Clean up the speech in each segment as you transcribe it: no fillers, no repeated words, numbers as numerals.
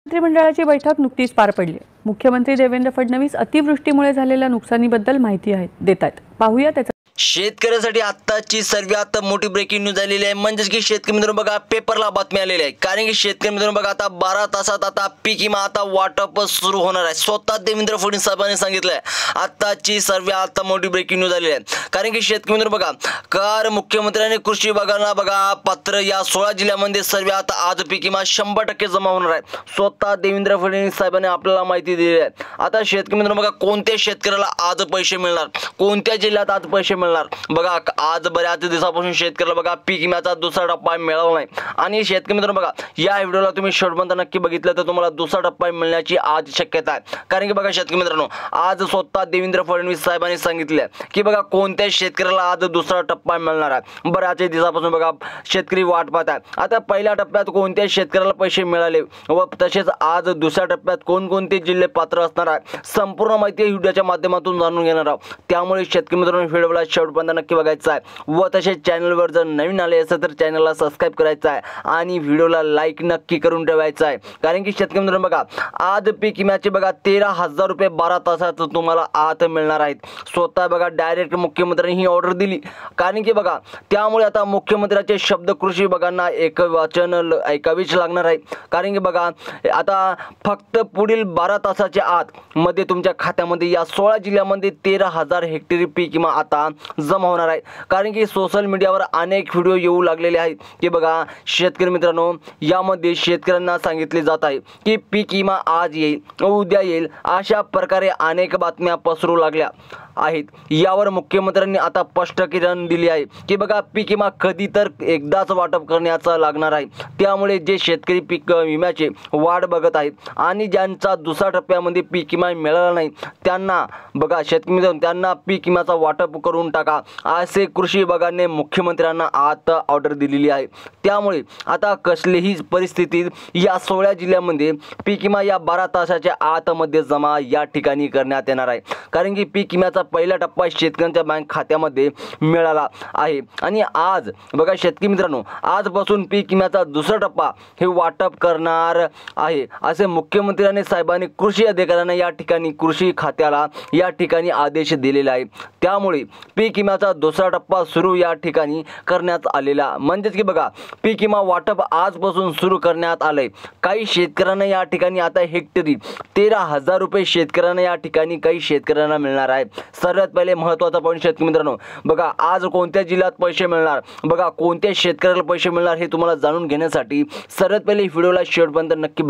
मंत्रिमंडळाची बैठक नुकतीच पार पडली। मुख्यमंत्री देवेंद्र फडणवीस अतिवृष्टीमुळे झालेल्या नुकसानीबद्दल माहिती देत आहेत। पाहूया त्याचा। शेतकऱ्यांसाठी आत्ताची सर्वात मोठी ब्रेकिंग न्यूज आलेली आहे, म्हणजेच की शेतकरी मित्रांनो बघा पेपरला बातमी आलेली आहे। कारण की शेतकरी मित्रांनो बघा आता 12 तासात आता पीक विमा आता वाटप सुरू होणार आहे। स्वतः देवेंद्र फडणवीस साहेबांनी सांगितलंय आत्ताची सर्वात मोठी ब्रेकिंग न्यूज आलेली आहे। कारण की शेतकरी मित्रांनो बघा कार मुख्यमंत्र्यांनी कृषी विभागाला बघा पत्र या 16 जिल्ह्यांमध्ये सर्वात आज पीक विमा 100% जमा होणार आहे। स्वतः देवेंद्र फडणवीस साहेबांनी आपल्याला माहिती दिली आहे। आता शेतकरी मित्रांनो बघा कोणत्या शेतकऱ्याला आज पैसे मिळणार, कोणत्या जिल्ह्यात आज पैसे मिळणार बघा। आज बऱ्याच दिवसापासून शेतकऱ्याला बघा पीक विम्याचा दुसरा टप्पा मिळाला नाही आणि शेतकरी मित्रांनो बघा या व्हिडिओला तुम्ही शेवटपर्यंत नक्की बघितलं तर तुम्हाला दुसरा टप्पा मिळण्याची आज शक्यता आहे। कारण की बघा शेतकरी मित्रांनो आज स्वतः देवेंद्र फडणवीस साहेबांनी सांगितले की बघा कोणत्या शेतकऱ्याला आज दुसरा टप्पा मिळणार आहे। बऱ्याच दिवसापासून बघा शेतकरी वाट पाहत आहे। आता पहिल्या टप्प्यात कोणत्या शेतकऱ्याला पैसे मिळाले व तसेच आज दुसऱ्या टप्प्यात कोणकोणते जिल्हे पात्र असणार आहे संपूर्ण माहिती व्हिडिओच्या माध्यमातून जाणून घेणार आहोत। त्यामुळे शेतकरी मित्रांनो व्हिडिओला शेवटपर्यंत नक्की बघायचा आहे व तसेच चॅनलवर जर नवीन आले असेल तर चॅनलला सबस्क्राइब करायचं आहे आणि व्हिडिओला लाईक नक्की करून ठेवायचं आहे। कारण की शेतकरी मित्रांनो बघा आज पीक विम्याचे बघा 13,000 रुपये 12 तासात तुम्हाला आज मिळणार आहेत। स्वतः बघा डायरेक्ट मुख्यमंत्र्यांनी ही ऑर्डर दिली। कारण की बघा त्यामुळे आता मुख्यमंत्र्यांचे शब्द कृषी विभागांना एक वाचन ऐकावीच लागणार आहे। कारण की बघा आता फक्त पुढील 12 तासाच्या आत मध्ये तुमच्या खात्यामध्ये या 16 जिल्ह्यांमध्ये 13,000 हेक्टरी पीक विमा आता जमा होणार आहे। कारण की सोशल मीडियावर अनेक व्हिडिओ येऊ लागलेले आहेत की बघा शेतकरी मित्रांनो यामध्ये शेतकऱ्यांना सांगितले जात आहे की पीक विमा आज येईल उद्या येईल अशा प्रकारे अनेक बातम्या पसरू लागल्या आहेत। यावर मुख्यमंत्र्यांनी आता स्पष्टीकरण दिले आहे की बघा पीक विमा कधी तर एकदाच वाटप करण्याचा लागणार आहे। त्यामुळे जे शेतकरी पीक विम्याचे वाट बघत आहेत आणि ज्यांचा दुसऱ्या टप्प्यामध्ये पीक विमा मिळाला नाही त्यांना बघा शेतकरी मित्रांनो त्यांना पीक विम्याचा वाटप करून टाका असे कृषी विभागाने मुख्यमंत्र्यांना आता ऑर्डर दिलेली आहे। त्यामुळे आता कसलीही परिस्थितीत या 16 जिल्ह्यांमध्ये पीक विमा या 12 तासाच्या आतमध्ये जमा या ठिकाणी करण्यात येणार आहे। कारण की पीक विम्याचा पहिला टप्पा शेतकऱ्यांच्या बँक खात्यामध्ये मिळाला आहे आणि आज बघा शेतकरी मित्रांनो आजपासून पीक विम्याचा दुसरा टप्पा हे वाटप करणार आहे असे मुख्यमंत्र्यांनी साहेबांनी कृषी अधिकाऱ्यांना या ठिकाणी कृषी खात्याला या ठिकाणी आदेश दिलेला आहे। त्यामुळे पीक विम्याचा दुसरा टप्पा सुरू या ठिकाणी करण्यात आलेला म्हणजेच की बघा पीक विमा वाटप आजपासून सुरू करण्यात आले। काही शेतकऱ्यांना या ठिकाणी आता हेक्टरी 13,000 रुपये शेतकऱ्यांना या ठिकाणी काही शेतकऱ्यांना मिळणार आहे। सर्वात पहिले महत्त्वाचा पॉईंट शेतकरी मित्रांनो बघा आज कोणत्या जिल्ह्यात पैसे मिळणार बघा कोणत्या शेतकऱ्याला पैसे मिळणार हे तुम्हाला जाणून घेण्यासाठी सर्वात पहिले व्हिडिओला शेवटपर्यंत नक्की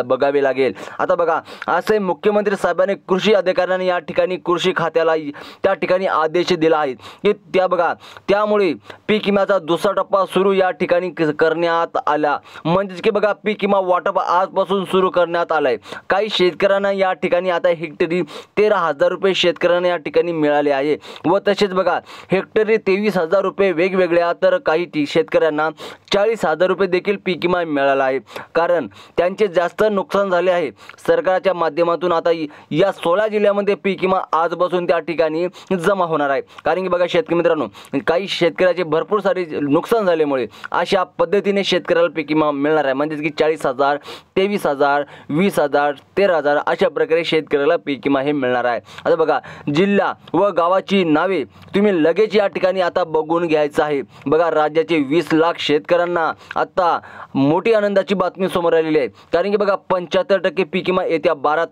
बघावे लागेल। आता बघा असे मुख्यमंत्री साहेबांनी कृषी अधिकाऱ्यांना या ठिकाणी कृषी खात्याला त्या ठिकाणी आदेश दिला आहे की त्या बघा त्यामुळे पीक विम्याचा दुसरा टप्पा सुरू या ठिकाणी करण्यात आला। म्हणजेच की बघा पीक विमा वाटप आजपासून सुरू करण्यात आलाय। काही शेतकऱ्यांना या ठिकाणी आता हेक्टरी 13,000 रुपये शेतकऱ्यांना या ठिकाणी मिळाले आहे व तसेच बघा हेक्टरी 23,000 रुपये वेगवेगळ्या तर काही शेतकऱ्यांना 40,000 रुपये देखील पीक विमा मिळाला आहे। कारण त्यांचे जास्त नुकसान झाले आहे। सरकारच्या माध्यमातून आता या 16 जिल्ह्यांमध्ये पीक विमा आजपासून त्या ठिकाणी जमा होणार आहे। कारण की बघा शेतकरी मित्रांनो काही शेतकऱ्याचे भरपूर सारे नुकसान झाल्यामुळे अशा पद्धतीने शेतकऱ्याला पीक विमा मिळणार आहे। म्हणजेच की 40,000 23,000 20,000 13,000 अशा प्रकारे शेतकऱ्याला पीक विमा हे मिळणार आहे। आता बघा जिल्हा व गावाची नावे तुम्ही लगेच या ठिकाणी आता बघून घ्यायचं आहे। बघा राज्याचे 20 लाख शेतकऱ्यांना आता मोठी आनंदाची बातमी समोर आलेली आहे। कारण की बघा 75% पीक विमा येत्या 12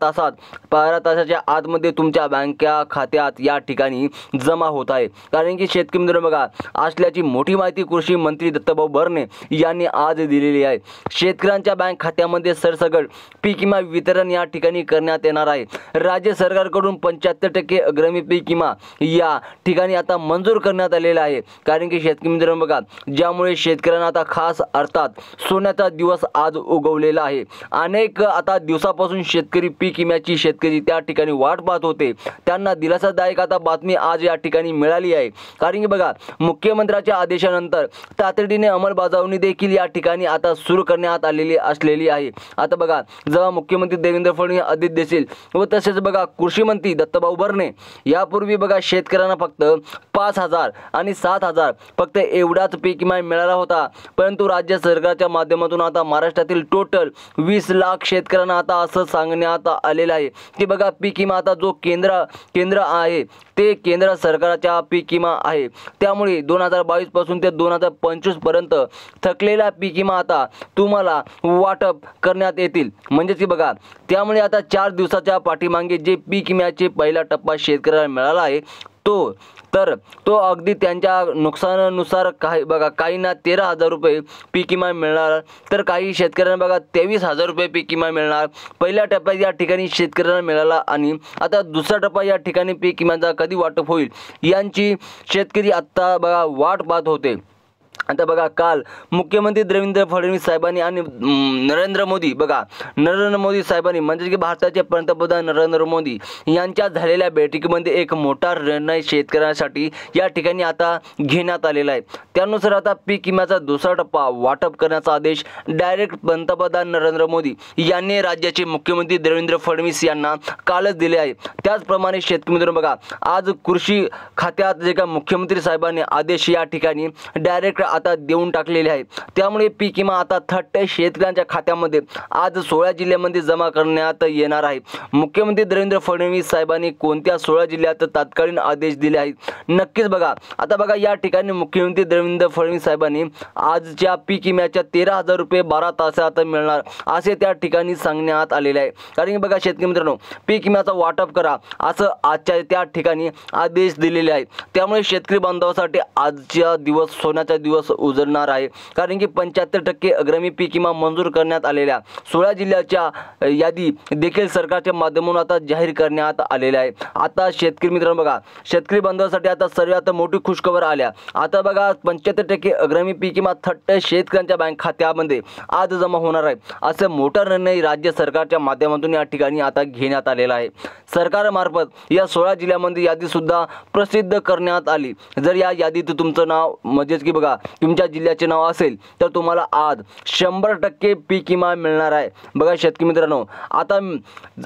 तासाच्या आतमध्ये तुमच्या बँक खात्यात या ठिकाणी जमा होत आहे। कारण की शेतकरी मित्रांनो बघा असल्याची मोठी माहिती कृषी मंत्री दत्ताभाऊ भरणे यांनी आज दिलेली आहे। शेतकऱ्यांच्या बँक खात्यामध्ये सरसकट पीक विमा वितरण या ठिकाणी करण्यात येणार आहे। राज्य सरकारकडून 75% अग्रिम पीक विमा या ठिकाणी आता मंजूर करण्यात आलेला आहे। कारण की शेतकरी मित्रांनो बघा ज्यामुळे शेतकऱ्यांना आता खास अर्थात सोन्याचा दिवस आज उगवलेला आहे। अनेक आता दिवसापासून शेतकरी पीक विम्याची शेतकरी त्या ठिकाणी वाट पाहत होते त्यांना दिलासादायक आता बातमी आज या ठिकाणी मिळाली आहे। कारण की बघा मुख्यमंत्र्यांच्या आदेशानंतर तातडीने अंमलबजावणी देखील या ठिकाणी आता सुरू करण्यात असलेली आहे। आता बघा जेव्हा मुख्यमंत्री देवेंद्र फडणवीस आदेश देतील व तसेच बघा कृषी मंत्री दत्ताभाऊ भरणे यापूर्वी बघा शेतकऱ्यांना फक्त 5,000 आणि 7,000 फक्त एवढाच पीक विमा मिळाला होता, परंतु राज्य सरकारच्या माध्यमातून आता महाराष्ट्रातील टोटल 20 लाख शेतकऱ्यांना आता असं सांगण्यात आलेलं आहे की बघा पीक विमा आता जो केंद्र आहे ते केंद्र सरकारच्या पीक विमा आहे, त्यामुळे 2022 पासून ते 2025 पर्यंत थकलेला पीक विमा आता तुम्हाला वाटप करण्यात येतील. म्हणजेच की बघा त्यामुळे आता 4 दिवसाच्या पाठीमागे जे पीक विम्याचे पहिला टप्पा शेतकऱ्याला मिळाला आहे तो अगदी त्यांच्या नुकसानानुसार काहींना 13,000 रुपये पीक विमा मिळणार, तर काही शेतकऱ्यांना बघा 23,000 रुपये पीक विमा मिळणार. पहिल्या टप्प्यात या ठिकाणी शेतकऱ्यांना मिळाला आणि आता दुसरा टप्पा या ठिकाणी पीक विम्याचा कधी वाटप होईल याची शेतकरी आत्ता बघा वाट पाहत होते. आता बघा काल मुख्यमंत्री देवेंद्र फडणवीस साहेबांनी आणि नरेंद्र मोदी साहेबांनी म्हणजे की भारताचे पंतप्रधान नरेंद्र मोदी यांच्या झालेल्या बैठकीमध्ये एक मोठा निर्णय शेतकऱ्यांसाठी या ठिकाणी आता घेण्यात आलेला आहे. त्यानुसार आता पीक विम्याचा दुसरा टप्पा वाटप करण्याचा आदेश डायरेक्ट पंतप्रधान नरेंद्र मोदी यांनी राज्याचे मुख्यमंत्री देवेंद्र फडणवीस यांना कालच दिले आहे. त्याचप्रमाणे शेतकरी मित्रांनो बघा आज कृषी खात्यात जे का मुख्यमंत्री साहेबांनी आदेश या ठिकाणी डायरेक्ट आता देऊन टाकलेले आहे. त्यामुळे पीक विमा आता थेट शेतकऱ्यांच्या खात्यामध्ये आज 16 जिल्ह्यांमध्ये जमा करण्यात येणार आहे. मुख्यमंत्री देवेंद्र फडणवीस साहेबांनी कोणत्या 16 जिल्ह्यात तात्कालीन आदेश दिले आहेत नक्कीच बघा. आता बघा या ठिकाणी मुख्यमंत्री देवेंद्र फडणवीस साहेबांनी आजच्या पीक विम्याच्या 13,000 रुपये 12 तासात मिळणार असे त्या ठिकाणी सांगण्यात आलेले आहे. कारण की बघा शेतकरी मित्रांनो पीक विम्याचा वाटप करा असं आजच्या त्या ठिकाणी आदेश दिलेले आहेत. त्यामुळे शेतकरी बांधवांसाठी आजचा दिवस सोन्याचा दिवस उजळणार आहे. कारण की 75% अग्रणी पीक विमा मंजूर करण्यात आलेल्या 16 जिल्ह्याच्या यादी देखील सरकारच्या माध्यमातून आता जाहीर करण्यात आलेल्या आहे. आता शेतकरी मित्रांनो बघा शेतकरी बांधवांसाठी आता सर्वात मोठी खुशखबर आल्या. आता बघा 75% अग्रणी पीक विमा थेट शेतकऱ्यांच्या बँक खात्यामध्ये आज जमा होणार आहे. असं मोठा निर्णय राज्य सरकारच्या माध्यमातून या ठिकाणी आता घेण्यात आलेला आहे. सरकारमार्फत या 16 जिल्ह्यांमध्ये यादी सुद्धा प्रसिद्ध करण्यात आली. जर या यादीत तुमचं नाव म्हणजेच की बघा तुमच्या जिल्ह्याचे नाव असेल तर तुम्हाला आज 100% पीक विमा मिळणार आहे. बघा शेतकरी मित्रांनो आता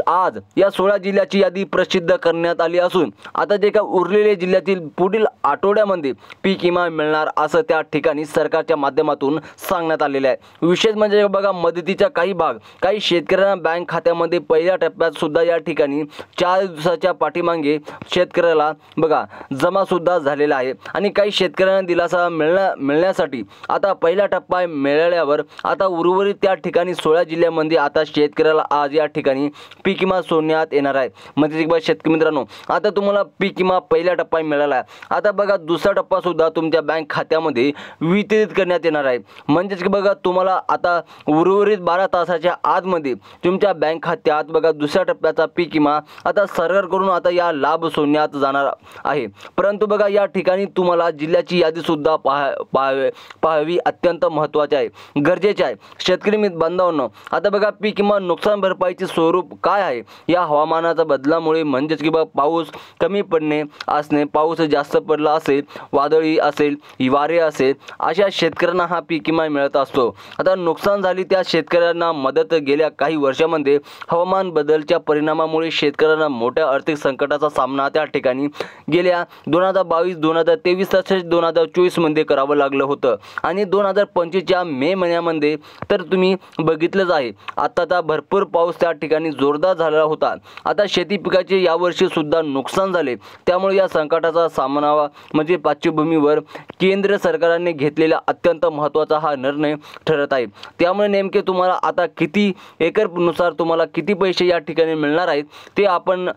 आज या 16 जिल्ह्याची यादी प्रसिद्ध करण्यात आली असून आता जे का उरलेले जिल्ह्यातील पुढील आठवड्यामध्ये पीक विमा मिळणार असं त्या ठिकाणी सरकारच्या माध्यमातून सांगण्यात आलेलं आहे. विशेष म्हणजे बघा मदतीचा काही शेतकऱ्यांना बँक खात्यामध्ये पहिल्या टप्प्यात सुद्धा या ठिकाणी 4 दिवसाच्या पाठीमागे शेतकऱ्याला बघा जमा सुद्धा झालेला आहे आणि काही शेतकऱ्यांना दिलासा मिळण्यासाठी आता पहिला टप्पा मिळाल्यावर आता उर्वरित त्या ठिकाणी 16 जिल्ह्यांमध्ये आता शेतकऱ्याला आज या ठिकाणी पीक विमा सोडण्यात येणार आहे. म्हणजे शेतकरी मित्रांनो आता तुम्हाला पीक विमा पहिला टप्पा मिळाला आहे. आता बघा दुसरा टप्पा सुद्धा तुमच्या बँक खात्यामध्ये वितरित करण्यात येणार आहे. म्हणजेच की बघा तुम्हाला आता उर्वरित 12 तासाच्या आतमध्ये तुमच्या बँक खात्यात बघा दुसऱ्या टप्प्याचा पीक विमा आता सरकारकडून आता या लाभ सोडण्यात जाणार आहे. परंतु बघा या ठिकाणी तुम्हाला जिल्ह्याची यादी सुद्धा पाहावी अत्यंत महत्त्वाचे आहे, गरजेचे आहे. शेतकरी बांधवांनो आता बघा पीक विमा नुकसान भरपाईचे स्वरूप काय आहे या हवामानाच्या बदलामुळे म्हणजेच की बघा पाऊस कमी पडणे असणे, पाऊस जास्त पडला असेल, वादळी असेल, वारे असेल अशा शेतकऱ्यांना हा पीक विमा मिळत असतो. आता नुकसान झाली त्या शेतकऱ्यांना मदत गेल्या काही वर्षांमध्ये हवामान बदलच्या परिणामामुळे शेतकऱ्यांना मोठ्या आर्थिक संकटाचा सामना त्या ठिकाणी गेल्या 2022, 2023 तसेच 2024 मध्ये करावं लागलं होतं आणि 2025च्या मे महिन्यामध्ये तर तुम्ही बघितलंच आहे आत्ताचा भरपूर पाऊस त्या ठिकाणी जोरदार झालेला होता. आता शेती पिकाचे यावर्षी सुद्धा नुकसान झाले. त्यामुळे या संकटाचा सामना म्हणजे पार्श्वभूमीवर केंद्र सरकारने घेतलेला अत्यंत महत्त्वाचा हा निर्णय ठरत आहे. त्यामुळे नेमके तुम्हाला आता किती एकरनुसार तुम्हाला किती पैसे या ठिकाणी मिळणार आहेत ते आपण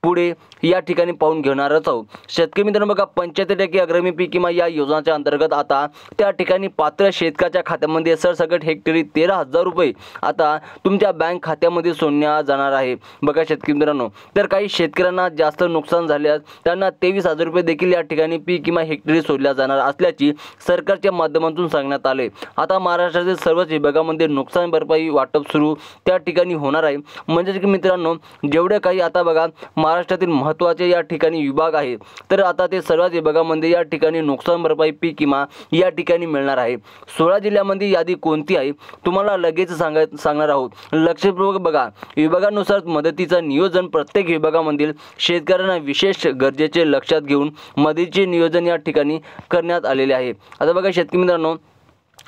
पुढे या ठिकाणी पाहून घेणारच आहोत. शेतकरी मित्रांनो बघा 75% अग्रणी पीक विमा या योजनेच्या अंतर्गत आता त्या ठिकाणी पात्र शेतकऱ्याच्या खात्यामध्ये सरसकट हेक्टरी 13,000 रुपये आता तुमच्या बँक खात्यामध्ये सोडण्यात जाणार आहे. बघा शेतकरी मित्रांनो तर काही शेतकऱ्यांना जास्त नुकसान झाल्यास त्यांना 23,000 रुपये देखील या ठिकाणी पीक विमा हेक्टरी सोडल्या जाणार असल्याची सरकारच्या माध्यमातून सांगण्यात आले. आता महाराष्ट्रातील सर्वच विभागामध्ये नुकसान भरपाई वाटप सुरू त्या ठिकाणी होणार आहे. म्हणजे की मित्रांनो जेवढे काही आता बघा महाराष्ट्रातील महत्त्वाचे या ठिकाणी विभाग आहे, तर आता ते सर्वच विभागामध्ये या ठिकाणी नुकसान भरपाई पीक विमा या ठिकाणी मिळणार आहे. 16 जिल्ह्यामध्ये यादी कोणती आहे तुम्हाला लगेच सांगणार आहोत. लक्षपूर्वक बघा. विभागानुसार मदतीचं नियोजन प्रत्येक विभागामधील शेतकऱ्यांना विशेष गरजेचे लक्षात घेऊन मदतीचे नियोजन या ठिकाणी करण्यात आलेले आहे. आता बघा शेतकरी मित्रांनो,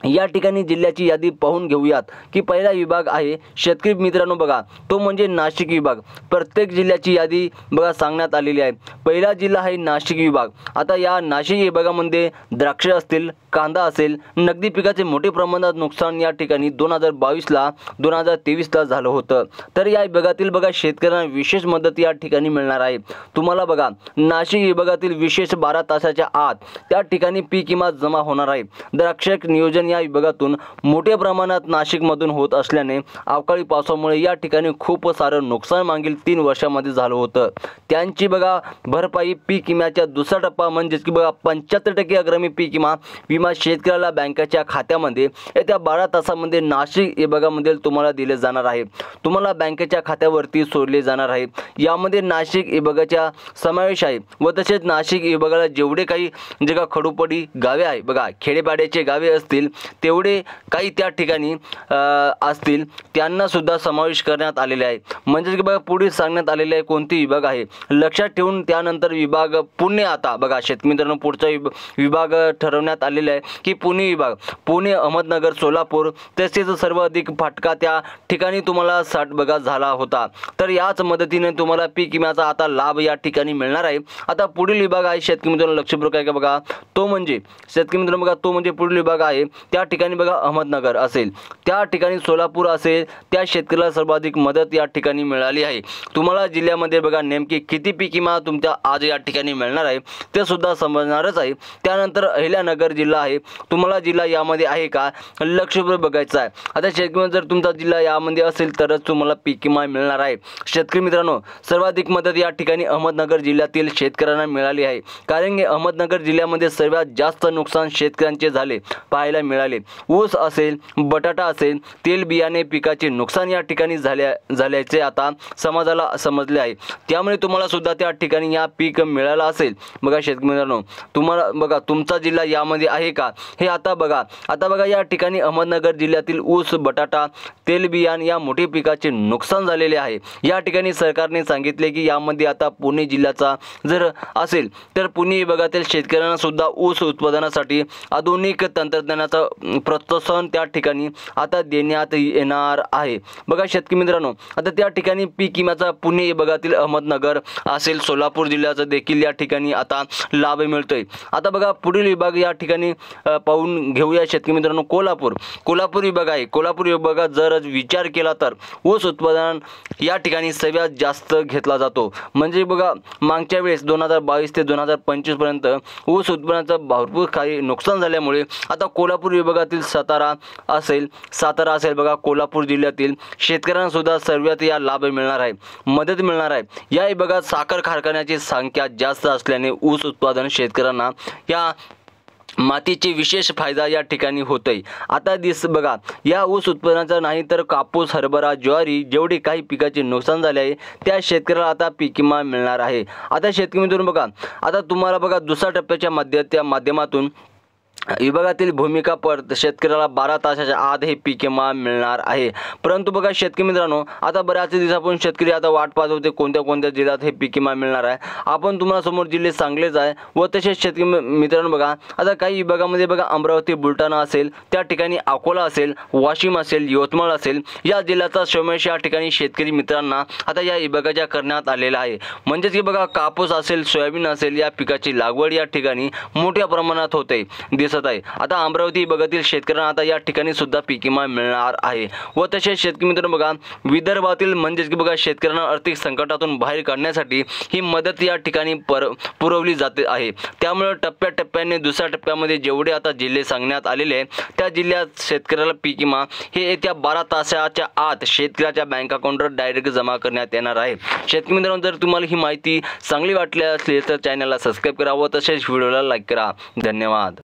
या ठिकाणी जिल्ह्याची यादी पाहून घेऊयात की पहिला विभाग आहे शेतकरी मित्रांनो बघा, तो म्हणजे नाशिक विभाग. प्रत्येक जिल्ह्याची यादी बघा सांगण्यात आलेली आहे. पहिला जिल्हा आहे नाशिक विभाग. आता या नाशिक विभागामध्ये द्राक्ष असतील, कांदा असेल, नगदी पिकाचे मोठे प्रमाणात नुकसान या ठिकाणी 2022ला 2023ला झालं होतं. तर या विभागातील बघा शेतकऱ्यांना विशेष मदत या ठिकाणी मिळणार आहे. तुम्हाला बघा नाशिक विभागातील विशेष 12 तासाच्या आत त्या ठिकाणी पीक विमा जमा होणार आहे. द्राक्ष नियोजन या विभागातून मोठ्या प्रमाणात नाशिकमधून होत असल्याने अवकाळी पावसामुळे या ठिकाणी खूप सारं नुकसान मागील 3 वर्षांमध्ये झालं होतं. त्यांची बघा भरपाई पीक विम्याच्या दुसरा टप्पा म्हणजेच की बघा 75% अग्रमी पीक विमा शेतकऱ्याला बँकेच्या खात्यामध्ये येत्या 12 तासामध्ये नाशिक विभागामध्ये तुम्हाला दिले जाणार आहे. तुम्हाला बँकेच्या खात्यावरती सोडले जाणार आहे. यामध्ये नाशिक विभागाचा समावेश आहे व तसेच नाशिक विभागाला जेवढे काही जे का खडूपडी गावे आहे बघा, खेडेपाड्याचे गावे असतील तेवढे काही त्या ठिकाणी असतील त्यांना सुद्धा समावेश करण्यात आलेले आहे. म्हणजे की बघा पुढे सांगण्यात आलेले आहे कोणते विभाग आहे लक्षात ठेवून त्यानंतर विभाग पुणे. आता बघा शेतकरी मित्रांनो पुढचा विभाग ठरवण्यात आलेला आहे की पुणे विभाग. पुणे, अहमदनगर, सोलापूर तसेच सर्वाधिक फटका त्या ठिकाणी तुम्हाला 60 बघा झाला होता. तर याच मदतीने तुम्हाला पीक विम्याचा आता लाभ या ठिकाणी मिळणार आहे. आता पुढील विभाग आहे शेतकरी मित्रांनो लक्षपूर्वक आहे का बघा, तो म्हणजे शेतकरी मित्रांनो बघा तो म्हणजे पुढील विभाग आहे त्या ठिकाणी बघा अहमदनगर असेल, त्या ठिकाणी सोलापूर असेल, त्या शेतकऱ्याला सर्वाधिक मदत या ठिकाणी मिळाली आहे. तुम्हाला जिल्ह्यामध्ये बघा नेमकी किती पीक विमा तुमच्या आज या ठिकाणी मिळणार आहे ते सुद्धा समजणारच आहे. त्यानंतर अहिल्यानगर जिल्हा आहे. तुम्हाला जिल्हा यामध्ये आहे का लक्षपूर्वक बघायचं आहे. आता शेतकरी जर तुमचा जिल्हा यामध्ये असेल तरच तुम्हाला पीक विमा मिळणार आहे. शेतकरी मित्रांनो सर्वाधिक मदत या ठिकाणी अहमदनगर जिल्ह्यातील शेतकऱ्यांना मिळाली आहे. कारण की अहमदनगर जिल्ह्यामध्ये सर्वात जास्त नुकसान शेतकऱ्यांचे झाले पाहायला मिळाले. ऊस असेल, बटाटा असेल, तेल बियाणे पिकाचे नुकसान या ठिकाणी झाल्याचे आता समाजाला समजले आहे. त्यामुळे तुम्हाला सुद्धा त्या ठिकाणी या पीक मिळालं असेल. बघा शेतकरी मित्रांनो तुम्हाला बघा तुमचा जिल्हा यामध्ये आहे का हे आता बघा. आता बघा या ठिकाणी अहमदनगर जिल्ह्यातील ऊस, बटाटा, तेल बियाणे या मोठे पिकाचे नुकसान झालेले आहे. या ठिकाणी सरकारने सांगितले की यामध्ये आता पुणे जिल्ह्याचा जर असेल तर पुणे विभागातील शेतकऱ्यांना सुद्धा ऊस उत्पादनासाठी आधुनिक तंत्रज्ञानाचा प्रोत्साहन त्या ठिकाणी आता देण्यात येणार आहे. बघा शेतकरी मित्रांनो आता त्या ठिकाणी पीक विम्याचा पुणे विभागातील अहमदनगर असेल, सोलापूर जिल्ह्याचा देखील या ठिकाणी आता लाभ मिळतोय. आता बघा पुढील विभाग या ठिकाणी पाहून घेऊया शेतकरी मित्रांनो कोल्हापूर विभाग आहे. कोल्हापूर विभागात जर विचार केला तर ऊस उत्पादन या ठिकाणी सर्वात जास्त घेतला जातो. म्हणजे बघा मागच्या वेळेस 2022 ते 2025 पर्यंत ऊस उत्पादनाचं भरपूर काही नुकसान झाल्यामुळे आता कोल्हापूर विभागातील सातारा असेल बघा कोल्हापूर जिल्ह्यातील शेतकऱ्यांना सुद्धा सर्वात या लाभ मिळणार आहे, मदत मिळणार आहे. या विभागात साखर कारखान्याची संख्या जास्त असल्याने ऊस उत्पादन शेतकऱ्यांना या मातीचे विशेष फायदा या ठिकाणी होतोय. आता बघा या ऊस उत्पादनाचा नाही तर कापूस, हरभरा, ज्वारी जेवढे काही पिकाचे नुकसान झाले आहे त्या शेतकऱ्याला आता पीक विमा मिळणार आहे. आता शेतकरी मित्रांनो बघा आता तुम्हाला बघा दुसऱ्या टप्प्याच्या माध्यमातून विभागातील भूमिका परत शेतकऱ्याला 12 तासाच्या आत हे पीक विमा मिळणार आहे. परंतु बघा शेतकरी मित्रांनो आता बऱ्याच दिवसापासून शेतकरी आता वाट पाहत होते कोणत्या जिल्ह्यात हे पीक विमा मिळणार आहे. आपण तुम्हाला समोर जिल्हे सांगलेच आहे व तसेच शेतकरी मित्रांनो बघा आता काही विभागामध्ये बघा अमरावती, बुलढाणा असेल, त्या ठिकाणी अकोला असेल, वाशिम असेल, यवतमाळ असेल या जिल्ह्याचा समावेश या ठिकाणी शेतकरी मित्रांना आता या विभागाच्या करण्यात आलेला आहे. म्हणजेच की बघा कापूस असेल, सोयाबीन असेल या पिकाची लागवड या ठिकाणी मोठ्या प्रमाणात होते दिसत आहे. आता अमरावती विभागातील शेतकऱ्यांना आता या ठिकाणी सुद्धा पीक विमा मिळणार आहे. व तसेच शेतकरी मित्रांनो बघा विदर्भातील म्हणजेच की बघा शेतकऱ्यांना आर्थिक संकटातून बाहेर काढण्यासाठी ही मदत या ठिकाणी पुरवली जाते आहे. त्यामुळे टप्प्याटप्प्याने दुसऱ्या टप्प्यामध्ये जेवढे आता जिल्हे सांगण्यात आलेले आहेत त्या जिल्ह्यात शेतकऱ्याला पीक विमा हे येत्या 12 तासाच्या आत शेतकऱ्याच्या बँक अकाउंटवर डायरेक्ट जमा करण्यात येणार आहे. शेतकरी मित्रांनो जर तुम्हाला ही माहिती चांगली वाटली असेल तर चॅनलला सबस्क्राईब करा व तसेच व्हिडिओला लाईक करा. धन्यवाद.